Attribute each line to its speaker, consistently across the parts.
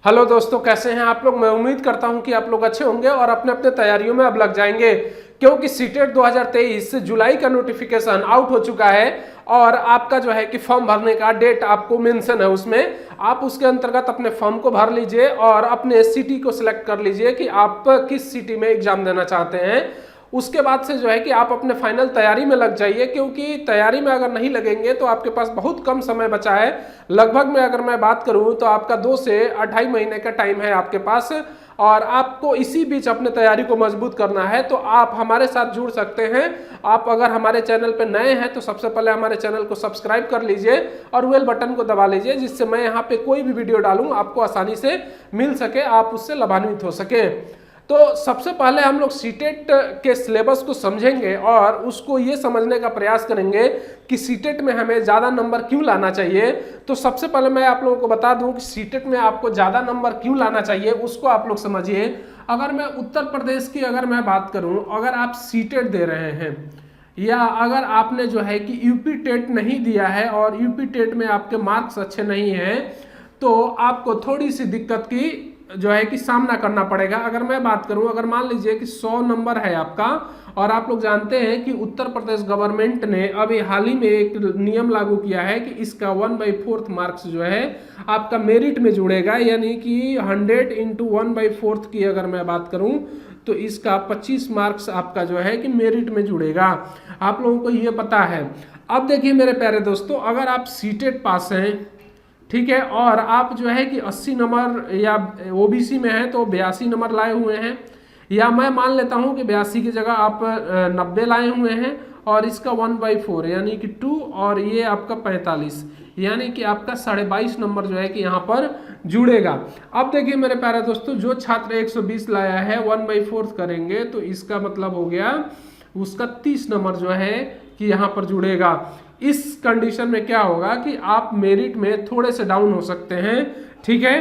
Speaker 1: Hello दोस्तों, कैसे हैं आप लोग। मैं उम्मीद करता हूं कि आप लोग अच्छे होंगे और अपने अपने तैयारियों में अब लग जाएंगे, क्योंकि सीटेट 2023 जुलाई का नोटिफिकेशन आउट हो चुका है और आपका जो है कि फॉर्म भरने का डेट आपको मेंशन है उसमें। आप उसके अंतर्गत अपने फॉर्म को भर लीजिए और अपने सिटी को सिलेक्ट कर लीजिए कि आप किस सिटी में एग्जाम देना चाहते हैं। उसके बाद से जो है कि आप अपने फाइनल तैयारी में लग जाइए, क्योंकि तैयारी में अगर नहीं लगेंगे तो आपके पास बहुत कम समय बचा है। लगभग में अगर मैं बात करूं तो आपका 2 से 2.5 महीने का टाइम है आपके पास, और आपको इसी बीच अपने तैयारी को मजबूत करना है। तो आप हमारे साथ जुड़ सकते हैं। आप अगर हमारे चैनल पर नए हैं तो सबसे पहले हमारे चैनल को सब्सक्राइब कर लीजिए और बेल बटन को दबा लीजिए, जिससे मैं यहाँ पे कोई भी वीडियो डालूं आपको आसानी से मिल सके, आप उससे लाभान्वित हो सके। तो सबसे पहले हम लोग सीटेट के सिलेबस को समझेंगे और उसको ये समझने का प्रयास करेंगे कि सीटेट में हमें ज़्यादा नंबर क्यों लाना चाहिए। तो सबसे पहले मैं आप लोगों को बता दूं कि सीटेट में आपको ज़्यादा नंबर क्यों लाना चाहिए, उसको आप लोग समझिए। अगर मैं उत्तर प्रदेश की अगर मैं बात करूं, अगर आप सीटेट दे रहे हैं या अगर आपने जो है कि यूपी टेट नहीं दिया है और यूपी टेट में आपके मार्क्स अच्छे नहीं हैं, तो आपको थोड़ी सी दिक्कत की जो है कि सामना करना पड़ेगा। अगर मैं बात करूं, अगर मान लीजिए कि 100 नंबर है आपका, और आप लोग जानते हैं कि उत्तर प्रदेश गवर्नमेंट ने अभी हाल ही में एक नियम लागू किया है कि इसका 1/4 मार्क्स जो है आपका मेरिट में जुड़ेगा, यानी कि 100 इंटू 1/4 की अगर मैं बात करूं तो इसका 25 मार्क्स आपका जो है कि मेरिट में जुड़ेगा। आप लोगों को ये पता है। अब देखिए मेरे प्यारे दोस्तों, अगर आप सीटेट पास हैं, ठीक है, और आप जो है कि 80 नंबर या ओबीसी में हैं तो 82 नंबर लाए हुए हैं, या मैं मान लेता हूं कि 82 की जगह आप 90 लाए हुए हैं और इसका 1/4 यानी कि 2 और ये आपका 45, यानी कि आपका 22.5 नंबर जो है कि यहाँ पर जुड़ेगा। अब देखिए मेरे प्यारे दोस्तों, जो छात्र 120 लाया है 1/4 करेंगे तो इसका मतलब हो गया उसका 30 नंबर जो है कि यहाँ पर जुड़ेगा। इस कंडीशन में क्या होगा कि आप मेरिट में थोड़े से डाउन हो सकते हैं, ठीक है।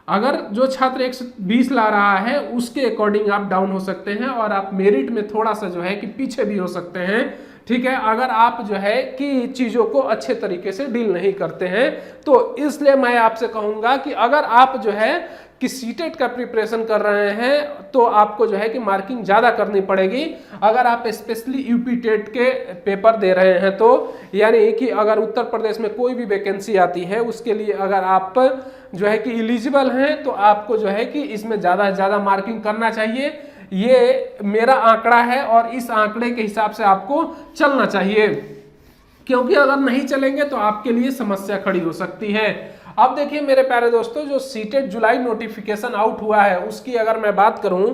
Speaker 1: अगर जो छात्र 120 ला रहा है उसके अकॉर्डिंग आप डाउन हो सकते हैं और आप मेरिट में थोड़ा सा जो है कि पीछे भी हो सकते हैं, ठीक है, अगर आप जो है कि चीज़ों को अच्छे तरीके से डील नहीं करते हैं। तो इसलिए मैं आपसे कहूँगा कि अगर आप जो है कि सीटेट का प्रिपरेशन कर रहे हैं तो आपको जो है कि मार्किंग ज़्यादा करनी पड़ेगी। अगर आप स्पेशली यूपी टेट के पेपर दे रहे हैं तो, यानी कि अगर उत्तर प्रदेश में कोई भी वैकेंसी आती है उसके लिए अगर आप जो है कि एलिजिबल हैं तो आपको जो है कि इसमें ज़्यादा से ज़्यादा मार्किंग करना चाहिए। ये मेरा आंकड़ा है और इस आंकड़े के हिसाब से आपको चलना चाहिए, क्योंकि अगर नहीं चलेंगे तो आपके लिए समस्या खड़ी हो सकती है। अब देखिए मेरे प्यारे दोस्तों, जो सीटेट जुलाई नोटिफिकेशन आउट हुआ है उसकी अगर मैं बात करूं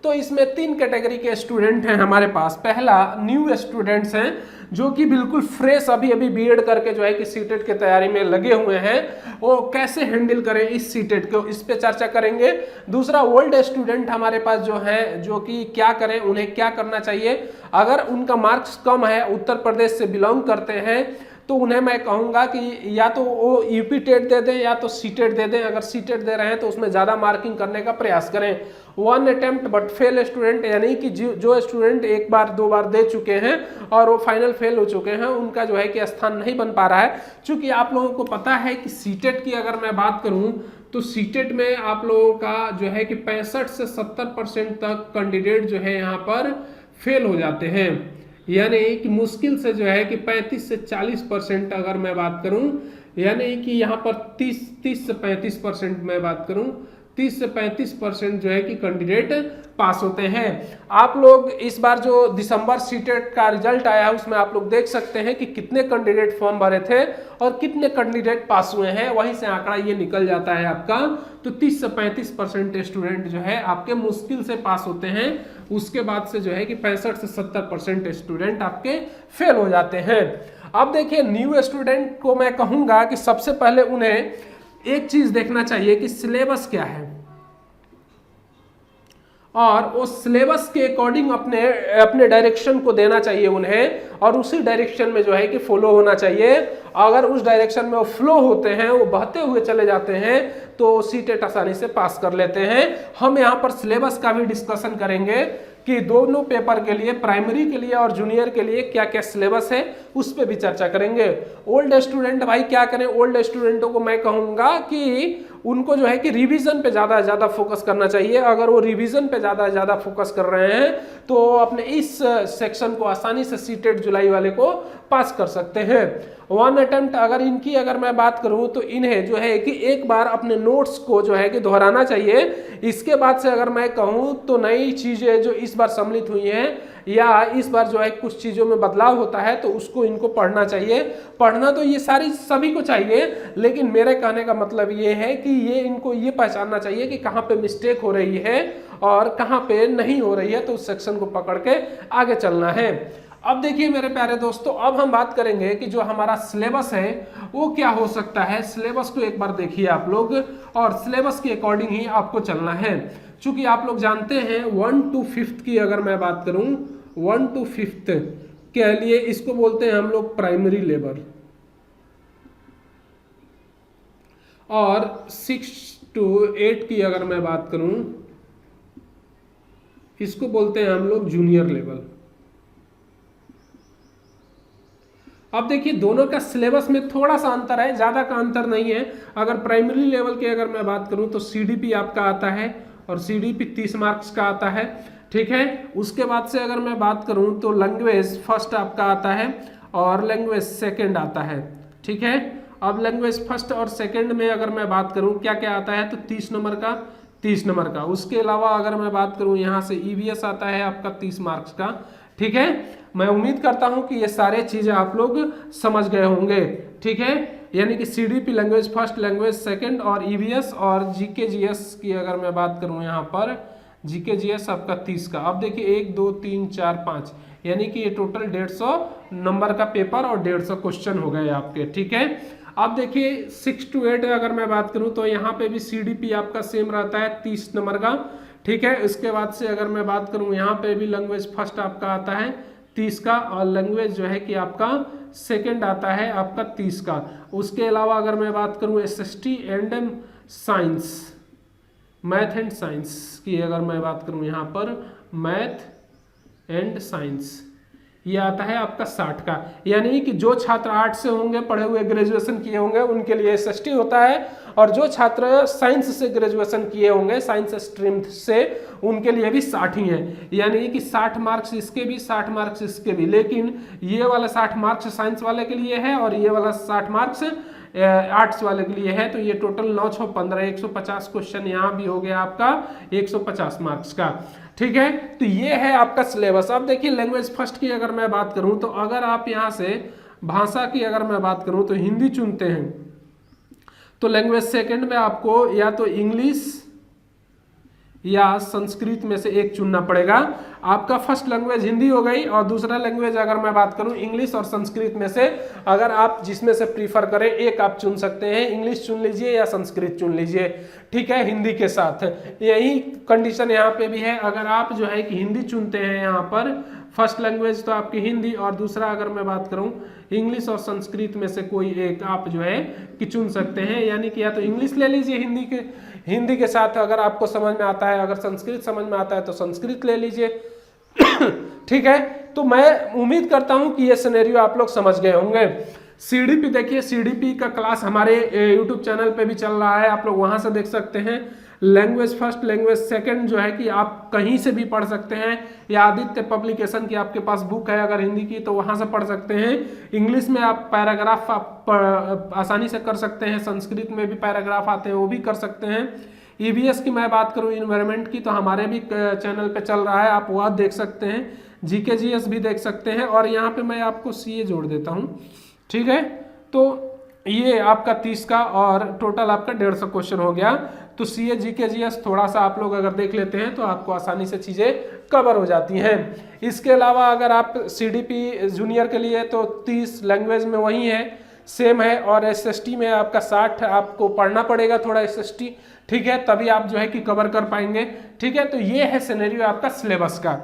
Speaker 1: तो इसमें 3 कैटेगरी के स्टूडेंट हैं हमारे पास। पहला, न्यू स्टूडेंट्स हैं जो कि बिल्कुल फ्रेश अभी अभी बीएड करके जो है कि सीटेट की तैयारी में लगे हुए हैं, वो कैसे हैंडल करें इस सीटेट को, इस पे चर्चा करेंगे। दूसरा, ओल्ड स्टूडेंट हमारे पास जो है, जो कि क्या करें, उन्हें क्या करना चाहिए। अगर उनका मार्क्स कम है, उत्तर प्रदेश से बिलोंग करते हैं, तो उन्हें मैं कहूँगा कि या तो वो यूपी टेट दे दें या तो सीटेट दे दें। अगर सीटेट दे रहे हैं तो उसमें ज़्यादा मार्किंग करने का प्रयास करें। 1 अटेम्प्ट बट फेल स्टूडेंट, यानी कि जो स्टूडेंट 1 बार 2 बार दे चुके हैं और वो फाइनल फेल हो चुके हैं, उनका जो है कि स्थान नहीं बन पा रहा है। चूँकि आप लोगों को पता है कि सीटेट की अगर मैं बात करूँ तो सीटेट में आप लोगों का जो है कि 65 से 70% तक कैंडिडेट जो है यहाँ पर फेल हो जाते हैं, यानी कि मुश्किल से जो है कि 35 से 40% अगर मैं बात करूं, यानी कि यहाँ पर 30 से 35% मैं बात करूं, 30 से 35% जो है कि कैंडिडेट पास होते हैं। आप लोग इस बार जो दिसंबर सीटेट का रिजल्ट आया है उसमें आप लोग देख सकते हैं कि कितने कैंडिडेट फॉर्म भरे थे और कितने कैंडिडेट पास हुए हैं, वहीं से आंकड़ा ये निकल जाता है आपका। तो 30 से 35% स्टूडेंट जो है आपके मुश्किल से पास होते हैं। उसके बाद से जो है कि 65 से 70% स्टूडेंट आपके फेल हो जाते हैं। अब देखिए न्यू स्टूडेंट को मैं कहूँगा कि सबसे पहले उन्हें एक चीज़ देखना चाहिए कि सिलेबस क्या है, और उस सिलेबस के अकॉर्डिंग अपने डायरेक्शन को देना चाहिए उन्हें, और उसी डायरेक्शन में जो है कि फॉलो होना चाहिए। अगर उस डायरेक्शन में वो फ्लो होते हैं, वो बहते हुए चले जाते हैं, तो सीटेट आसानी से पास कर लेते हैं। हम यहाँ पर सिलेबस का भी डिस्कशन करेंगे कि दोनों पेपर के लिए, प्राइमरी के लिए और जूनियर के लिए क्या क्या सिलेबस है उस पर भी चर्चा करेंगे। ओल्ड स्टूडेंट भाई क्या करें, ओल्ड स्टूडेंटों को मैं कहूंगा कि उनको जो है कि रिवीजन पे ज़्यादा फोकस करना चाहिए। अगर वो रिवीजन पे ज़्यादा फोकस कर रहे हैं तो अपने इस सेक्शन को आसानी से सीटेट जुलाई वाले को पास कर सकते हैं। वन अटेम्प्ट अगर मैं बात करूं तो इन्हें जो है कि एक बार अपने नोट्स को जो है कि दोहराना चाहिए। इसके बाद से अगर मैं कहूं तो नई चीज़ें जो इस बार सम्मिलित हुई हैं या इस बार जो है कुछ चीज़ों में बदलाव होता है तो उसको इनको पढ़ना चाहिए। पढ़ना तो ये सारी सभी को चाहिए, लेकिन मेरे कहने का मतलब ये है कि ये इनको ये पहचानना चाहिए कि कहाँ पे मिस्टेक हो रही है और कहाँ पे नहीं हो रही है, तो उस सेक्शन को पकड़ के आगे चलना है। अब देखिए मेरे प्यारे दोस्तों, अब हम बात करेंगे कि जो हमारा सिलेबस है वो क्या हो सकता है। सिलेबस को एक बार देखिए आप लोग, और सिलेबस के अकॉर्डिंग ही आपको चलना है। चूंकि आप लोग जानते हैं 1 to 5th की अगर मैं बात करूं, 1 to 5th के लिए इसको बोलते हैं हम लोग प्राइमरी लेवल, और 6 to 8 की अगर मैं बात करूं इसको बोलते हैं हम लोग जूनियर लेवल। अब देखिए दोनों का सिलेबस में थोड़ा सा अंतर है, ज़्यादा का अंतर नहीं है। अगर प्राइमरी लेवल की अगर मैं बात करूं तो सीडीपी आपका आता है, और सीडीपी 30 मार्क्स का आता है, ठीक है। उसके बाद से अगर मैं बात करूं तो लैंग्वेज फर्स्ट आपका आता है और लैंग्वेज सेकंड आता है, ठीक है। अब लैंग्वेज फर्स्ट और सेकंड में अगर मैं बात करूं क्या क्या आता है तो 30 नंबर का। उसके अलावा अगर मैं बात करूं यहाँ से ईवीएस आता है आपका 30 मार्क्स का, ठीक है। मैं उम्मीद करता हूं कि ये सारे चीजें आप लोग समझ गए होंगे, ठीक है। यानी कि CDP language first, language second और ईवीएस और जीके जीएस की अगर मैं बात करूं यहाँ पर जीके जीएस आपका 30 का। अब देखिए 1 2 3 4 5 यानी कि ये टोटल 150 नंबर का पेपर और 150 क्वेश्चन हो गए आपके, ठीक है। अब देखिए 6 to 8 अगर मैं बात करूं तो यहाँ पे भी सीडीपी आपका सेम रहता है 30 नंबर का, ठीक है। इसके बाद से अगर मैं बात करूं यहाँ पे भी लैंग्वेज फर्स्ट आपका आता है 30 का, और लैंग्वेज जो है कि आपका सेकंड आता है आपका 30 का। उसके अलावा अगर मैं बात करूं SST and science, math and science की अगर मैं बात करूं यहाँ पर मैथ एंड साइंस, ये आता है आपका 60 का। यानी कि जो छात्र आर्ट से होंगे, पढ़े हुए ग्रेजुएशन किए होंगे, उनके लिए एसएसटी होता है, और जो छात्र साइंस से ग्रेजुएशन किए होंगे, साइंस स्ट्रीम से, उनके लिए भी 60 ही है। यानी कि 60 मार्क्स इसके भी, 60 मार्क्स इसके भी, लेकिन ये वाला 60 मार्क्स साइंस वाले के लिए है और ये वाला 60 मार्क्स आर्ट्स वाले के लिए है। तो ये टोटल 9 6 15 150 क्वेश्चन यहाँ भी हो गया आपका 150 मार्क्स का, ठीक है। तो ये है आपका सिलेबस। अब देखिए लैंग्वेज फर्स्ट की अगर मैं बात करूं तो अगर आप यहाँ से भाषा की अगर मैं बात करूं तो हिंदी चुनते हैं, तो लैंग्वेज सेकंड में आपको या तो इंग्लिश या संस्कृत में से एक चुनना पड़ेगा। आपका फर्स्ट लैंग्वेज हिंदी हो गई, और दूसरा लैंग्वेज अगर मैं बात करूं इंग्लिश और संस्कृत में से अगर आप जिसमें से प्रीफर करें एक आप चुन सकते हैं। इंग्लिश चुन लीजिए या संस्कृत चुन लीजिए, ठीक है, हिंदी के साथ। यही कंडीशन यहाँ पे भी है। अगर आप जो है कि हिंदी चुनते हैं यहाँ पर, फर्स्ट लैंग्वेज तो आपकी हिंदी, और दूसरा अगर मैं बात करूं इंग्लिश और संस्कृत में से कोई एक आप जो है कि चुन सकते हैं। यानी कि या तो इंग्लिश ले लीजिए हिंदी के साथ अगर आपको समझ में आता है, अगर संस्कृत समझ में आता है तो संस्कृत ले लीजिए, ठीक है। तो मैं उम्मीद करता हूं कि ये सिनेरियो आप लोग समझ गए होंगे। सीडीपी देखिए, सीडीपी का क्लास हमारे यूट्यूब चैनल पे भी चल रहा है, आप लोग वहां से देख सकते हैं। लैंग्वेज फर्स्ट, लैंग्वेज सेकंड जो है कि आप कहीं से भी पढ़ सकते हैं, या आदित्य पब्लिकेशन की आपके पास बुक है अगर हिंदी की तो वहां से पढ़ सकते हैं। इंग्लिश में आप पैराग्राफ आप आसानी से कर सकते हैं, संस्कृत में भी पैराग्राफ आते हैं वो भी कर सकते हैं। ईवीएस की मैं बात करूं इन्वायरमेंट की तो हमारे भी चैनल पे चल रहा है, आप वह देख सकते हैं। जीके जीएस भी देख सकते हैं, और यहाँ पे मैं आपको सीए जोड़ देता हूँ, ठीक है। तो ये आपका 30 का और टोटल आपका 150 क्वेश्चन हो गया। तो सीए जीके जीएस थोड़ा सा आप लोग अगर देख लेते हैं तो आपको आसानी से चीज़ें कवर हो जाती हैं। इसके अलावा अगर आप सीडीपी जूनियर के लिए तो 30 लैंग्वेज में वही है, सेम है, और एसएसटी में आपका 60 आपको पढ़ना पड़ेगा थोड़ा एसएसटी, ठीक है, तभी आप जो है कि कवर कर पाएंगे, ठीक है। तो ये है सिनेरियो आपका सिलेबस का।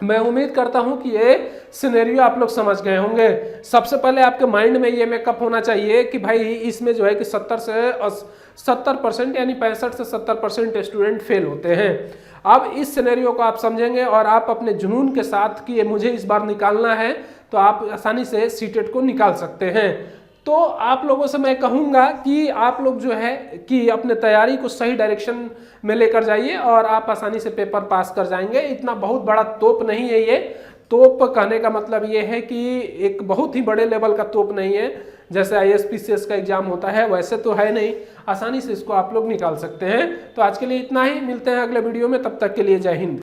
Speaker 1: मैं उम्मीद करता हूं कि ये सिनेरियो आप लोग समझ गए होंगे। सबसे पहले आपके माइंड में ये मेकअप होना चाहिए कि भाई इसमें जो है कि 70% यानी 65 से 70% स्टूडेंट फेल होते हैं। अब इस सिनेरियो को आप समझेंगे और आप अपने जुनून के साथ कि मुझे इस बार निकालना है, तो आप आसानी से सीटेट को निकाल सकते हैं। तो आप लोगों से मैं कहूँगा कि आप लोग जो है कि अपने तैयारी को सही डायरेक्शन में लेकर जाइए और आप आसानी से पेपर पास कर जाएंगे। इतना बहुत बड़ा तोप नहीं है ये। तोप कहने का मतलब ये है कि एक बहुत ही बड़े लेवल का तोप नहीं है, जैसे ISPCS का एग्जाम होता है वैसे तो है नहीं। आसानी से इसको आप लोग निकाल सकते हैं। तो आज के लिए इतना ही, मिलते हैं अगले वीडियो में, तब तक के लिए जय हिंद।